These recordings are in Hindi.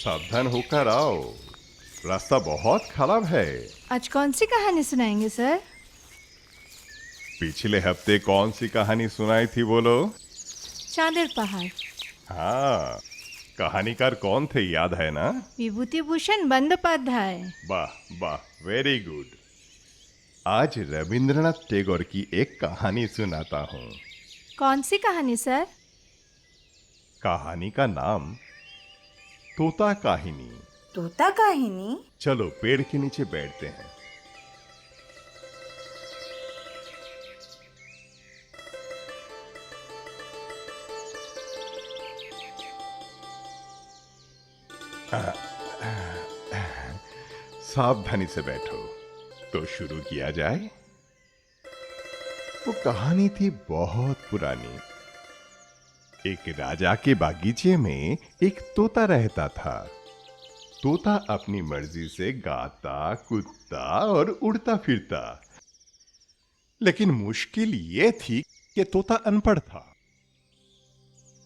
सावधान होकर आओ, रास्ता बहुत खराब है। आज कौन सी कहानी सुनाएंगे सर? पिछले हफ्ते कौन सी कहानी सुनाई थी बोलो? चादर पहाड़। हाँ, कहानीकार कौन थे याद है ना? विभूति भूषण बंदोपाध्याय। वाह वाह, वेरी गुड। आज रविंद्रनाथ टैगोर की एक कहानी सुनाता हूँ। कौन सी कहानी सर? कहानी का नाम तोता काहिनी। तोता काहिनी? चलो पेड़ के नीचे बैठते हैं। सावधानी से बैठो। तो शुरू किया जाए। वो कहानी थी बहुत पुरानी। एक राजा के बागीचे में एक तोता रहता था। तोता अपनी मर्जी से गाता, कूदता और उड़ता फिरता। लेकिन मुश्किल ये थी कि तोता अनपढ़ था।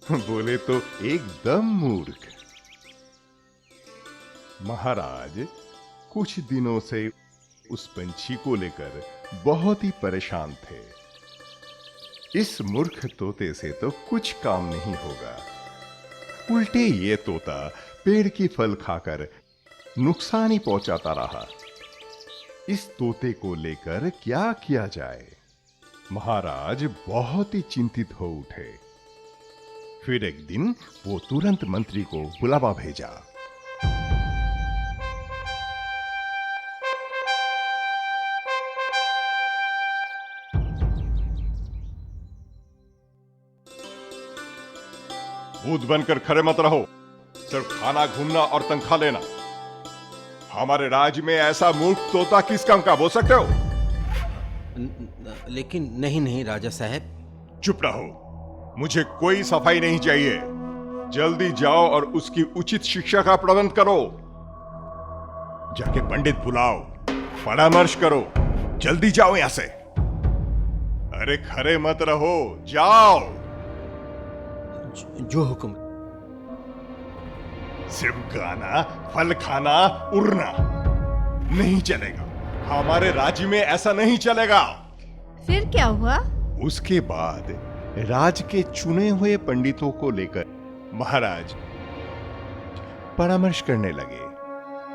बोले तो एकदम मूर्ख। महाराज कुछ दिनों से उस पंछी को लेकर बहुत ही परेशान थे। इस मूर्ख तोते से तो कुछ काम नहीं होगा। उल्टे ये तोता पेड़ की फल खाकर नुकसान ही पहुंचाता रहा। इस तोते को लेकर क्या किया जाए? महाराज बहुत ही चिंतित हो उठे। फिर एक दिन वो तुरंत मंत्री को बुलावा भेजा। भूत बनकर खड़े मत रहो, सिर्फ खाना, घूमना और तनख्वाह लेना। हमारे राज्य में ऐसा मूर्ख तोता किस काम का, बोल सकते हो? लेकिन नहीं राजा साहब। चुप रहो, मुझे कोई सफाई नहीं चाहिए। जल्दी जाओ और उसकी उचित शिक्षा का प्रबंध करो। जाके पंडित बुलाओ, परामर्श करो। जल्दी जाओ यहां से। अरे खड़े मत रहो, जाओ। जो हुक्म। सिर्फ गाना, फल खाना, उड़ना नहीं चलेगा। हमारे राज्य में ऐसा नहीं चलेगा। फिर क्या हुआ? उसके बाद राज के चुने हुए पंडितों को लेकर महाराज परामर्श करने लगे।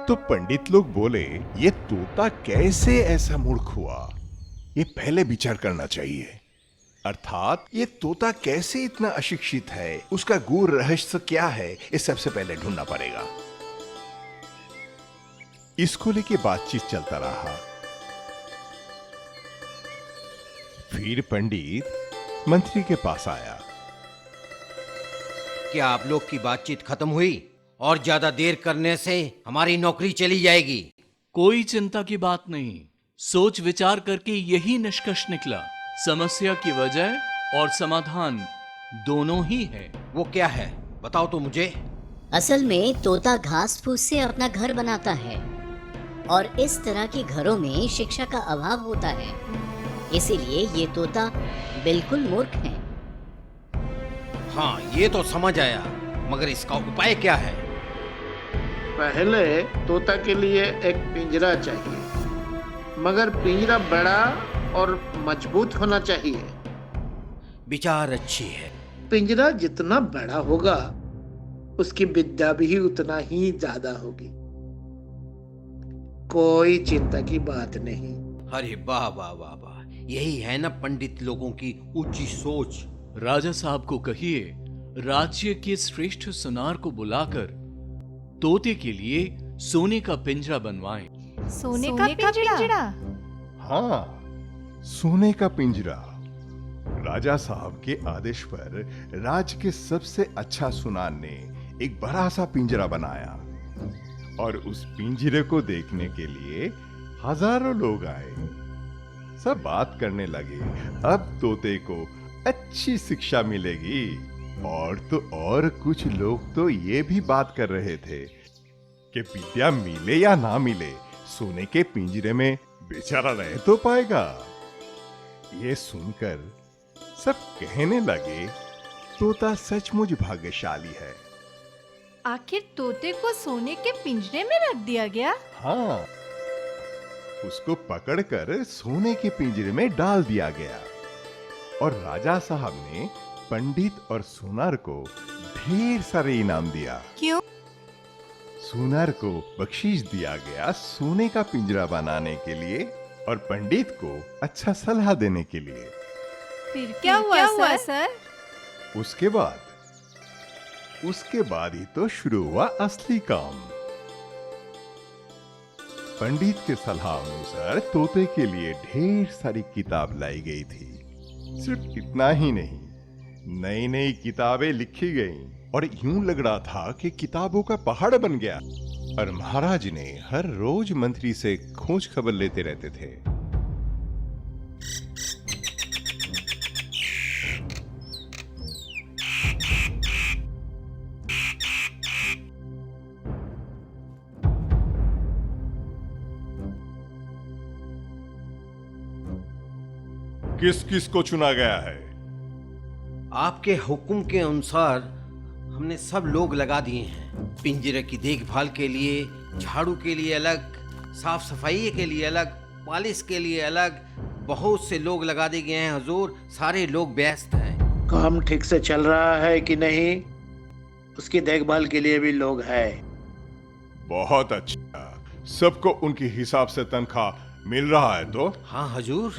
तो पंडित लोग बोले, ये तोता कैसे ऐसा मूर्ख हुआ, ये पहले विचार करना चाहिए। अर्थात ये तोता कैसे इतना अशिक्षित है, उसका गूढ़ रहस्य क्या है, ये सबसे पहले ढूंढना पड़ेगा। इसको लेके बातचीत चलता रहा। फिर पंडित मंत्री के पास आया। क्या आप लोग की बातचीत खत्म हुई? और ज्यादा देर करने से हमारी नौकरी चली जाएगी। कोई चिंता की बात नहीं। सोच विचार करके यही निष्कर्ष निकला, समस्या की वजह और समाधान दोनों ही है। वो क्या है, बताओ तो मुझे। असल में तोता घास फूस से अपना घर बनाता है और इस तरह के घरों में शिक्षा का अभाव होता है। इसीलिए ये तोता बिल्कुल मूर्ख है। हाँ, ये तो समझ आया, मगर इसका उपाय क्या है? पहले तोता के लिए एक पिंजरा चाहिए, मगर पिंजरा बड़ा और मजबूत होना चाहिए। विचार अच्छी है। पिंजरा जितना बड़ा होगा, उसकी विद्या भी उतना ही ज्यादा होगी। कोई चिंता की बात नहीं। अरे वाह वाह वाह वाह, यही है ना पंडित लोगों की ऊंची सोच। राजा साहब को कहिए, राज्य के श्रेष्ठ सुनार को बुलाकर तोते के लिए सोने का पिंजरा बनवाएं। सोने का पिंजरा? हाँ, सोने का पिंजरा। राजा साहब के आदेश पर राज्य के सबसे अच्छा सुनार ने एक बड़ा सा पिंजरा बनाया और उस पिंजरे को देखने के लिए हजारों लोग आए। सब बात करने लगे, अब तोते को अच्छी शिक्षा मिलेगी। और तो और कुछ लोग तो ये भी बात कर रहे थे कि विद्या मिले या ना मिले, सोने के पिंजरे में बेचारा रह तो पाएगा। ये सुनकर सब कहने लगे, तोता सचमुच भाग्यशाली है। आखिर तोते को सोने के पिंजरे में रख दिया गया? हाँ, उसको पकड़कर सोने के पिंजरे में डाल दिया गया और राजा साहब ने पंडित और सुनार को ढेर सारे इनाम दिया। क्यों? सुनार को बख्शीश दिया गया सोने का पिंजरा बनाने के लिए और पंडित को अच्छा सलाह देने के लिए। फिर क्या हुआ सर? उसके बाद ही तो शुरू हुआ असली काम। पंडित के सलाह अनुसार तोते के लिए ढेर सारी किताब लाई गई थी। सिर्फ इतना ही नहीं, नई नई किताबें लिखी गईं और यूं लग रहा था कि किताबों का पहाड़ बन गया। और महाराज ने हर रोज मंत्री से खोज खबर लेते रहते थे। किस किस को चुना गया है? आपके हुक्म के अनुसार हमने सब लोग लगा दिए हैं। पिंजरे की देखभाल के लिए, झाड़ू के लिए अलग, साफ सफाई के लिए अलग, पालिश के लिए अलग, बहुत से लोग लगा दिए गए हैं हुजूर। सारे लोग व्यस्त हैं। काम ठीक से चल रहा है कि नहीं, उसकी देखभाल के लिए भी लोग हैं। बहुत अच्छा। सबको उनके हिसाब से तनख्वाह मिल रहा है तो? हाँ हुजूर,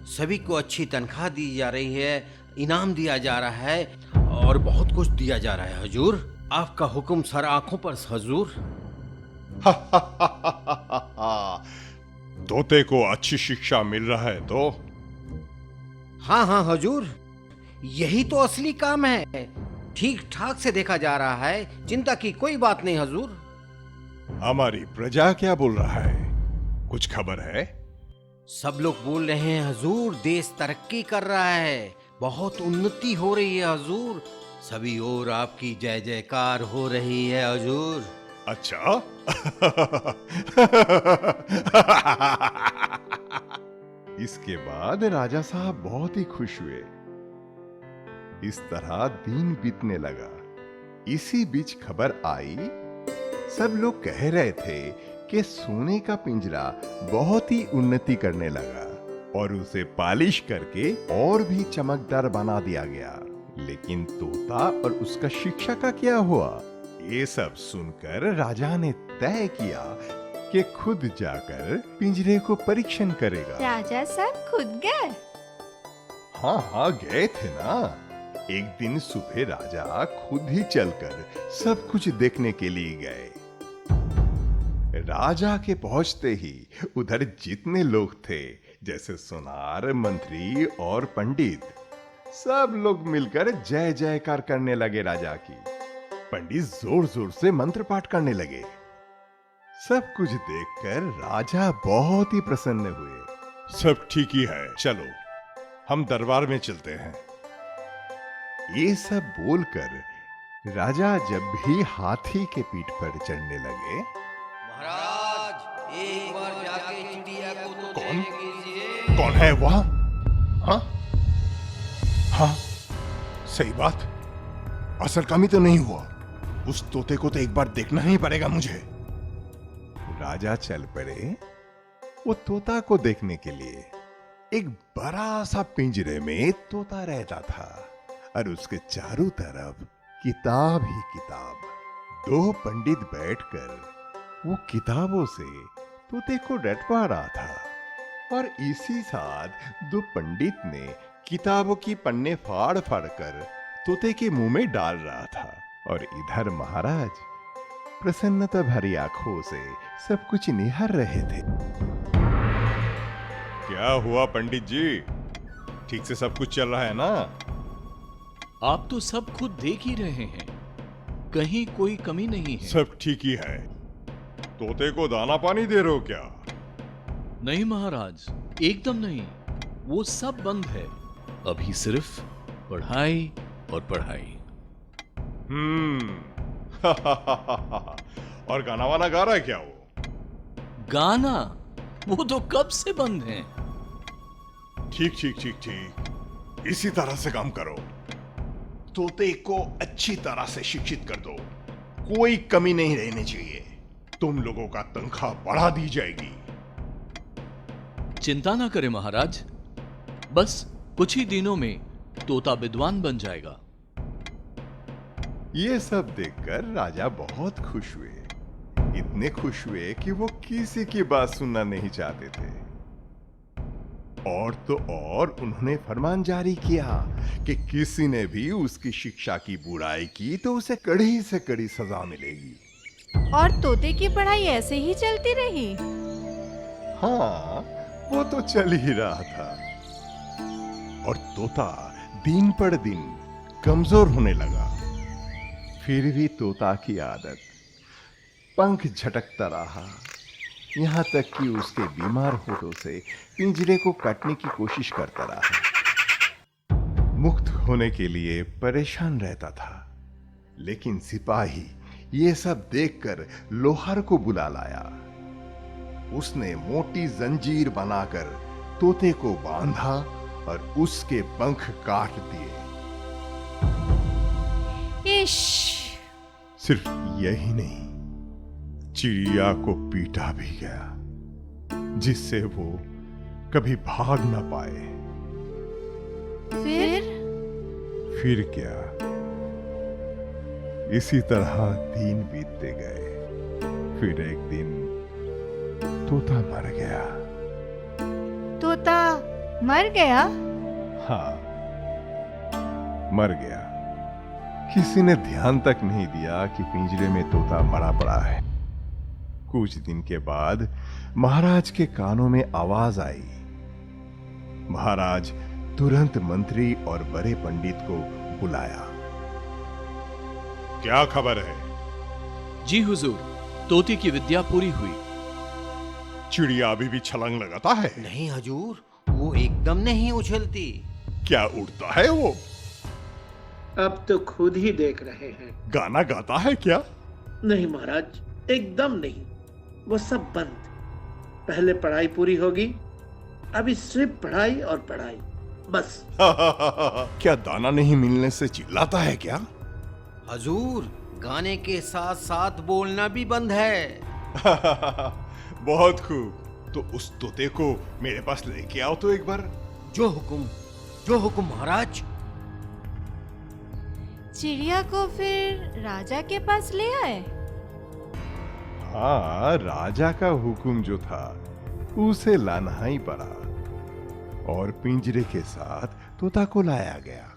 सभी को अच्छी तनख्वाह दी जा रही है, इनाम दिया जा रहा है और बहुत कुछ दिया जा रहा है हुजूर। आपका हुक्म सर आंखों पर हुजूर। तोते को अच्छी शिक्षा मिल रहा है तो? हाँ हाँ हुजूर, यही तो असली काम है। ठीक ठाक से देखा जा रहा है, चिंता की कोई बात नहीं हुजूर। हमारी प्रजा क्या बोल रहा है? कुछ खबर है? सब लोग बोल रहे हैं हुजूर, देश तरक्की कर रहा है, बहुत उन्नति हो रही है हुजूर। सभी ओर आपकी जय जयकार हो रही है हुजूर। अच्छा। इसके बाद राजा साहब बहुत ही खुश हुए। इस तरह दिन बीतने लगा। इसी बीच खबर आई, सब लोग कह रहे थे कि सोने का पिंजरा बहुत ही उन्नति करने लगा और उसे पॉलिश करके और भी चमकदार बना दिया गया। लेकिन तोता और उसका शिक्षा का क्या हुआ? ये सब सुनकर राजा ने तय किया कि खुद जाकर पिंजरे को परीक्षण करेगा। राजा साहब खुद गए? हाँ, गए थे ना। एक दिन सुबह राजा खुद ही चलकर सब कुछ देखने के लिए गए। राजा के पहुंचते ही उधर जितने लोग थे, जैसे सुनार, मंत्री और पंडित, सब लोग मिलकर जय जयकार करने लगे राजा की। पंडित जोर जोर से मंत्र पाठ करने लगे। सब कुछ देखकर राजा बहुत ही प्रसन्न हुए। सब ठीक ही है, चलो हम दरबार में चलते हैं। ये सब बोलकर राजा जब भी हाथी के पीठ पर चढ़ने लगे, महाराज एक बार जाके चिड़िया को तो देख लीजिए। कौन है वहां? हाँ हाँ, सही बात, असल कमी तो नहीं हुआ। उस तोते को तो एक बार देखना ही पड़ेगा मुझे। राजा चल पड़े वो तोता को देखने के लिए। एक बड़ा सा पिंजरे में तोता रहता था और उसके चारों तरफ किताब ही किताब। दो पंडित बैठकर वो किताबों से तोते को रटवा रहा था और इसी साथ दो पंडित ने किताबों की पन्ने फाड़ फाड़ कर तोते के मुंह में डाल रहा था। और इधर महाराज प्रसन्नता भरी आंखों से सब कुछ निहार रहे थे। क्या हुआ पंडित जी, ठीक से सब कुछ चल रहा है ना? आप तो सब खुद देख ही रहे हैं, कहीं कोई कमी नहीं है। सब ठीक ही है। तोते को दाना पानी दे रहे हो क्या? नहीं महाराज, एकदम नहीं, वो सब बंद है। अभी सिर्फ पढ़ाई और पढ़ाई। और गाना वाना गा रहा है क्या वो? गाना वो तो कब से बंद है। ठीक ठीक ठीक ठीक, इसी तरह से काम करो। तोते को अच्छी तरह से शिक्षित कर दो कोई कमी नहीं रहनी चाहिए। तुम लोगों का तनख्वाह बढ़ा दी जाएगी। चिंता ना करें महाराज, बस कुछ ही दिनों में तोता विद्वान बन जाएगा। ये सब देखकर राजा बहुत खुश हुए, इतने खुश हुए कि वो किसी की बात सुनना नहीं चाहते थे। और तो और उन्होंने फरमान जारी किया कि किसी ने भी उसकी शिक्षा की बुराई की तो उसे कड़ी से कड़ी सजा मिलेगी। और तोते की पढ़ाई ऐसे ही चलती रही। हाँ, वो तो चल ही रहा था। और तोता दिन पर दिन कमजोर होने लगा। फिर भी तोता की आदत, पंख झटकता रहा, यहां तक कि उसके बीमार होठों से पिंजरे को काटने की कोशिश करता रहा। मुक्त होने के लिए परेशान रहता था, लेकिन सिपाही ये सब देखकर लोहार को बुला लाया। उसने मोटी जंजीर बनाकर तोते को बांधा और उसके पंख काट दिए। इश! सिर्फ यही नहीं, चिड़िया को पीटा भी गया, जिससे वो कभी भाग ना पाए। फिर क्या, इसी तरह दिन बीतते गए। फिर एक दिन तोता मर गया। तोता मर गया? हाँ, मर गया। किसी ने ध्यान तक नहीं दिया कि पिंजरे में तोता मरा पड़ा है। कुछ दिन के बाद महाराज के कानों में आवाज आई। महाराज तुरंत मंत्री और बड़े पंडित को बुलाया। क्या खबर है? जी हुजूर, तोते की विद्या पूरी हुई। चिड़िया अभी भी छलांग लगाता है? नहीं हजूर, वो एकदम नहीं उछलती। क्या उड़ता है वो? अब तो खुद ही देख रहे हैं। गाना गाता है क्या? नहीं महाराज, एकदम नहीं, वो सब बंद। पहले पढ़ाई पूरी होगी, अभी सिर्फ पढ़ाई और पढ़ाई, बस। क्या दाना नहीं मिलने से चिल्लाता है क्या? हजूर, गाने के साथ साथ बोलना भी बंद है। बहुत खूब, तो उस तोते को मेरे पास लेके आओ तो एक बार। जो हुक्म महाराज। चिड़िया को फिर राजा के पास ले आए? हाँ, राजा का हुक्म जो था उसे लाना ही पड़ा, और पिंजरे के साथ तोता को लाया गया।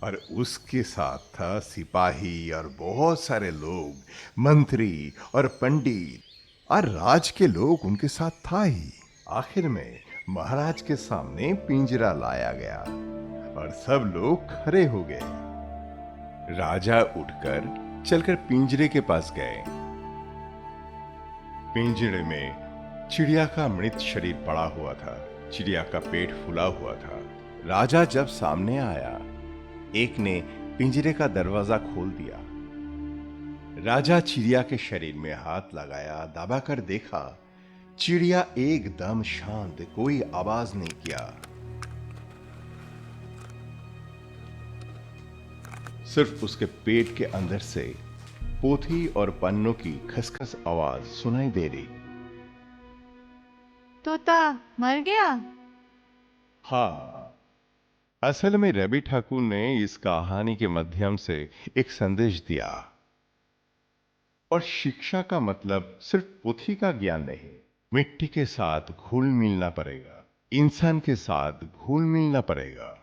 और उसके साथ था सिपाही और बहुत सारे लोग, मंत्री और पंडित, और राज के लोग उनके साथ था ही। आखिर में महाराज के सामने पिंजरा लाया गया और सब लोग खड़े हो गए। राजा उठकर चलकर पिंजरे के पास गए। पिंजरे में चिड़िया का मृत शरीर पड़ा हुआ था। चिड़िया का पेट फूला हुआ था। राजा जब सामने आया, एक ने पिंजरे का दरवाजा खोल दिया। राजा चिड़िया के शरीर में हाथ लगाया, दबाकर देखा, चिड़िया एकदम शांत, कोई आवाज नहीं किया। सिर्फ उसके पेट के अंदर से पोथी और पन्नों की खसखस आवाज सुनाई दे रही। तोता मर गया? हाँ, असल में रवि ठाकुर ने इस कहानी के माध्यम से एक संदेश दिया। और शिक्षा का मतलब सिर्फ पोथी का ज्ञान नहीं, मिट्टी के साथ घुल मिलना पड़ेगा, इंसान के साथ घुल मिलना पड़ेगा।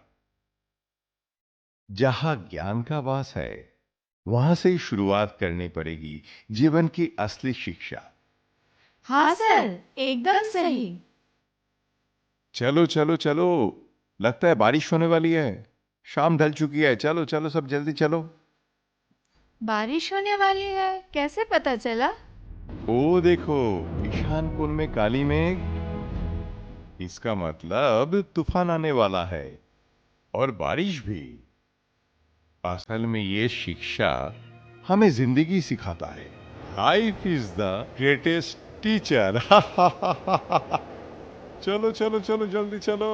जहां ज्ञान का वास है, वहां से ही शुरुआत करनी पड़ेगी जीवन की असली शिक्षा। हाँ सर, एकदम सही। चलो चलो चलो, लगता है बारिश होने वाली है। शाम ढल चुकी है, चलो चलो सब जल्दी चलो। बारिश होने वाली है? कैसे पता चला? ओ देखो, ईशान कोण में काली मेघ, इसका मतलब तूफान आने वाला है, और बारिश भी। असल में ये शिक्षा हमें जिंदगी सिखाता है। Life is the greatest teacher. चलो चलो चलो जल्दी चलो।